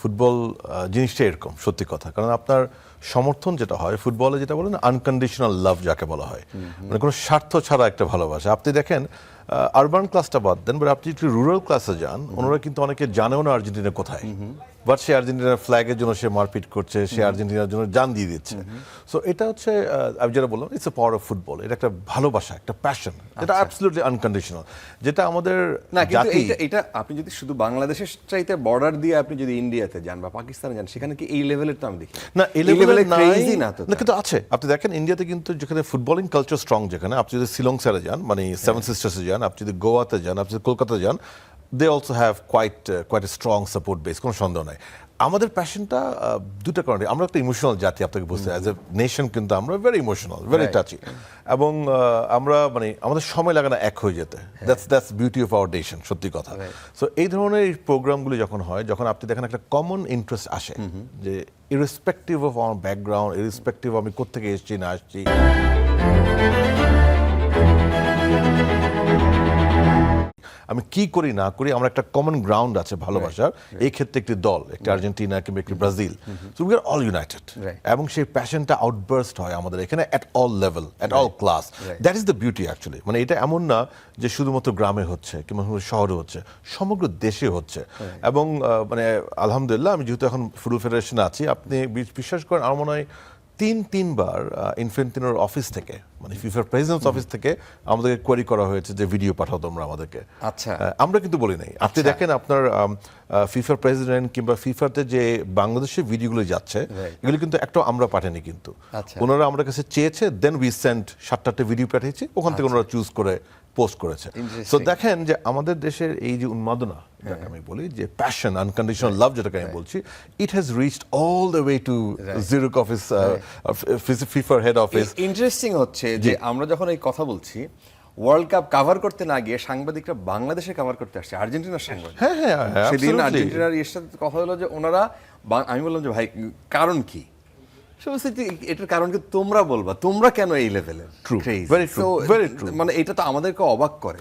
Football জিনিসটা এরকম, সত্যি কথা। কারণ আপনার সমর্থন যেটা হয় ফুটবলে, যেটা বলেন আনকন্ডিশনাল লাভ যাকে বলা হয়, মানে কোনো স্বার্থ ছাড়া একটা ভালোবাসা। আপনি দেখেন আরবান ক্লাসটা বাদ দেন, বাট আপনি একটু রুরাল ক্লাসে যান, ওনারা কিন্তু অনেকে জানেও না আর্জেন্টিনা কোথায়, বাট সে আর্জেন্টিনার ফ্ল্যাগের জন্য সে মারপিট করছে, সে আর্জেন্টিনার জন্য জান দিয়ে দিচ্ছে। সো এটা হচ্ছে আমি যেটা বললাম, it's a power of football. এটা একটা ভালোবাসা, একটা প্যাশন, এটা অ্যাবসলিউটলি আনকন্ডিশনাল, যেটা আমাদের না, কিন্তু জাতি। এটা আপনি যদি শুধু বাংলাদেশের চাইতে বর্ডার দিয়ে আপনি যদি ইন্ডিয়াতে যান বা পাকিস্তানে যান, সেখানে কি এই লেভেলের তো আমি দেখি না, এই লেভেলে crazy না তো তা। কিন্তু আছে। আপনি দেখেন ইন্ডিয়াতে কিন্তু যেখানে ফুটবলিং কালচার স্ট্রং, যেখানে আপনি যদি শিলং সাইডে যান, মানে সেভেন সিস্টার্সে যান, আপনি যদি গোয়াতে যান, আপনি যদি কলকাতা যান, they also have quite a strong support base, কোনো সন্দেহ নাই। আমাদের প্যাশনটা দুটো কারণে, আমরা একটা ইমোশনাল জাতি, আপনাকে বুঝতে, অ্যাজ এ নেশন কিন্তু আমরা ভেরি ইমোশনাল, ভেরি টাচি, এবং আমরা মানে আমাদের সময় লাগে না এক হয়ে যেতে। That's beauty of our nation, সত্যি কথা। সো এই ধরনের প্রোগ্রামগুলি যখন হয়, যখন আপনি দেখেন একটা কমন ইন্টারেস্ট আসে, যে irrespective of our background, irrespective আমি কোত্থেকে এসেছি না আসছি, আমি কি করি না করি, আমরা একটা কমন গ্রাউন্ড আছে ভালোবাসার। এই ক্ষেত্রে একটি দল, একটি আর্জেন্টিনা কিংবা একটি Brazil, so we are all United, এবং সেই প্যাশনটা আউটবার্স্ট হয় আমাদের এখানে at all level, at all class. That is the beauty actually. মানে এটা এমন না যে শুধুমাত্র গ্রামে হচ্ছে কিংবা শহরে হচ্ছে, সমগ্র দেশে হচ্ছে। এবং মানে আলহামদুলিল্লাহ, আমি যেহেতু এখন ফুটবল ফেডারেশনে আছি, আপনি বিশ্বাস করেন আমার মনে হয় তিনবার ইনফেন্টিনোর অফিস থেকে, মানে ফিফার প্রেসিডেন্টস অফিস থেকে আমাদেরকে কোয়ারি করা হয়েছে যে ভিডিও পাঠাও তোমরা আমাদেরকে। আচ্ছা, আমরা কিন্তু বলি নাই। আপনি দেখেন আপনার ফিফার প্রেসিডেন্ট কিংবা ফিফাতে যে বাংলাদেশের ভিডিওগুলো যাচ্ছে, এগুলো কিন্তু একটা আমরা পাঠাইনি, কিন্তু ওনারা আমাদের কাছে চেয়েছে, দেন উই সেন্ড 7-8টা ভিডিও পাঠিয়েছি, ওখান থেকে ওনারা চুজ করে পোস্ট করেছে। সো দেখেন যে আমাদের দেশের এই যে উন্মাদনা, যাকে আমি বলি যে প্যাশন, আনকন্ডিশনাল লাভ যেটাকে আমি বলছি, it has reached all the way to Zurich office, ফিফার হেড অফিস। ইন্টারেস্টিং হচ্ছে যে আমরা যখন এই কথা বলছি, ওয়ার্ল্ড কাপ কভার করতে না গিয়ে সাংবাদিকরা বাংলাদেশে কভার করতে আসছে, আর্জেন্টিনার সাংবাদিক। হ্যাঁ, সেদিন আর্জেন্টিনার এর সাথে কথা হলো যে ওনারা, আমি বললাম যে ভাই কারণ কি, এটার কারণ কি তোমরা বলবা, তোমরা কেন এই লেভেলের? True, very true, very true. মানে এটা তো আমাদেরকে অবাক করে।